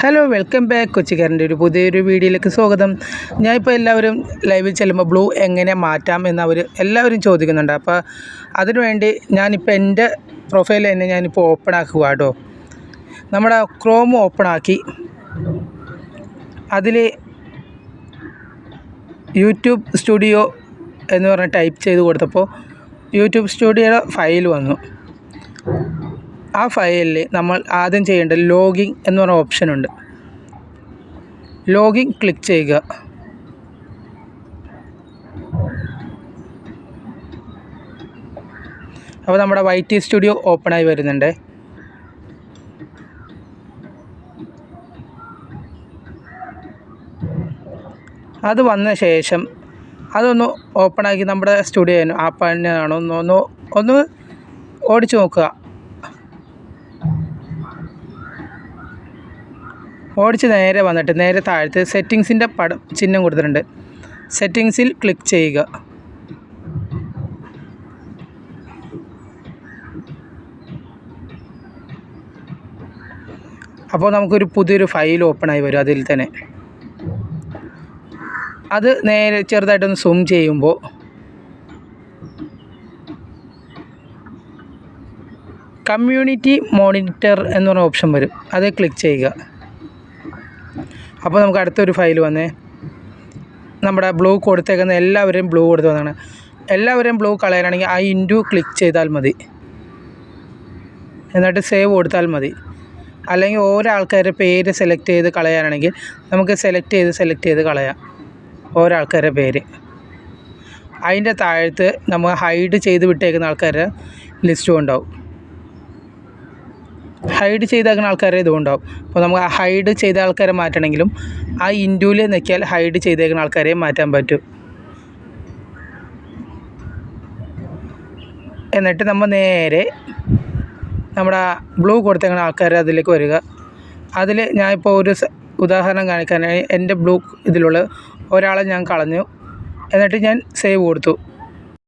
Hello welcome back. കൊച്ചിക്കാരൻ്റെ ഒരു പുതിയൊരു വീഡിയോയിലേക്ക് സ്വാഗതം. ഞാനിപ്പോൾ എല്ലാവരും ലൈവിൽ ചെല്ലുമ്പോൾ ബ്ലൂ എങ്ങനെ മാറ്റാം എന്ന് എല്ലാവരും ചോദിക്കുന്നുണ്ട്. അപ്പോൾ അതിനുവേണ്ടി ഞാനിപ്പോൾ എൻ്റെ പ്രൊഫൈൽ തന്നെ ഞാനിപ്പോൾ ഓപ്പൺ ആക്കുക കേട്ടോ. നമ്മുടെ ക്രോം ഓപ്പൺ ആക്കി അതിൽ യൂട്യൂബ് സ്റ്റുഡിയോ എന്ന് പറഞ്ഞ് ടൈപ്പ് ചെയ്ത് കൊടുത്തപ്പോൾ യൂട്യൂബ് സ്റ്റുഡിയോയുടെ ഫയൽ വന്നു. ആ ഫയലിൽ നമ്മൾ ആദ്യം ചെയ്യേണ്ടത് ലോഗിൻ എന്ന് പറഞ്ഞ ഓപ്ഷൻ ഉണ്ട്. ലോഗിൻ ക്ലിക്ക് ചെയ്യുക. അപ്പോൾ നമ്മുടെ YT സ്റ്റുഡിയോ ഓപ്പണായി വരുന്നുണ്ട്. അത് വന്ന ശേഷം അതൊന്ന് ഓപ്പണാക്കി നമ്മുടെ സ്റ്റുഡിയോ ആപ്പ് തന്നെയാണോ ഒന്ന് ഓടിച്ചു നോക്കുക. ഓടിച്ച് നേരെ വന്നിട്ട് നേരെ താഴത്ത് സെറ്റിങ്സിൻ്റെ ചിഹ്നം കൊടുത്തിട്ടുണ്ട്. സെറ്റിങ്സിൽ ക്ലിക്ക് ചെയ്യുക. അപ്പോൾ നമുക്കൊരു പുതിയൊരു ഫയൽ ഓപ്പണായി വരും. അതിൽ തന്നെ അത് നേരെ ചെറുതായിട്ടൊന്ന് സൂം ചെയ്യുമ്പോൾ കമ്മ്യൂണിറ്റി മോണിറ്റർ എന്ന് പറഞ്ഞ ഓപ്ഷൻ വരും. അത് ക്ലിക്ക് ചെയ്യുക. അപ്പോൾ നമുക്ക് അടുത്തൊരു ഫയൽ വന്നേ. നമ്മുടെ ബ്ലൂ കൊടുത്തേക്കുന്ന എല്ലാവരെയും ബ്ലൂ കൊടുത്ത് വന്നതാണ്. എല്ലാവരെയും ബ്ലൂ കളയാനാണെങ്കിൽ ആ ഇൻറ്റു ക്ലിക്ക് ചെയ്താൽ മതി. എന്നിട്ട് സേവ് കൊടുത്താൽ മതി. അല്ലെങ്കിൽ ഓരോ ആൾക്കാരുടെ പേര് സെലക്ട് ചെയ്ത് കളയാനാണെങ്കിൽ നമുക്ക് സെലക്ട് ചെയ്ത് കളയാം ഓരോ ആൾക്കാരുടെ പേര്. അതിൻ്റെ താഴത്ത് നമ്മൾ ഹൈഡ് ചെയ്ത് വിട്ടേക്കുന്ന ആൾക്കാരുടെ ലിസ്റ്റും ഉണ്ടാവും. ഹൈഡ് ചെയ്തേക്കുന്ന ആൾക്കാരെ ഇതും ഉണ്ടാവും. അപ്പോൾ നമുക്ക് ആ ഹൈഡ് ചെയ്ത ആൾക്കാരെ മാറ്റണമെങ്കിലും ആ ഇൻറ്റൂവിൽ നിൽക്കിയാൽ ഹൈഡ് ചെയ്തേക്കുന്ന ആൾക്കാരെ മാറ്റാൻ പറ്റും. എന്നിട്ട് നമ്മൾ നേരെ നമ്മുടെ ബ്ലൂ കൊടുത്തേക്കുന്ന ആൾക്കാരെ അതിലേക്ക് വരിക. അതിൽ ഞാനിപ്പോൾ ഒരു ഉദാഹരണം കാണിക്കാനായി എൻ്റെ ബ്ലൂ ഇതിലുള്ള ഒരാളെ ഞാൻ കളഞ്ഞു. എന്നിട്ട് ഞാൻ സേവ് കൊടുത്തു.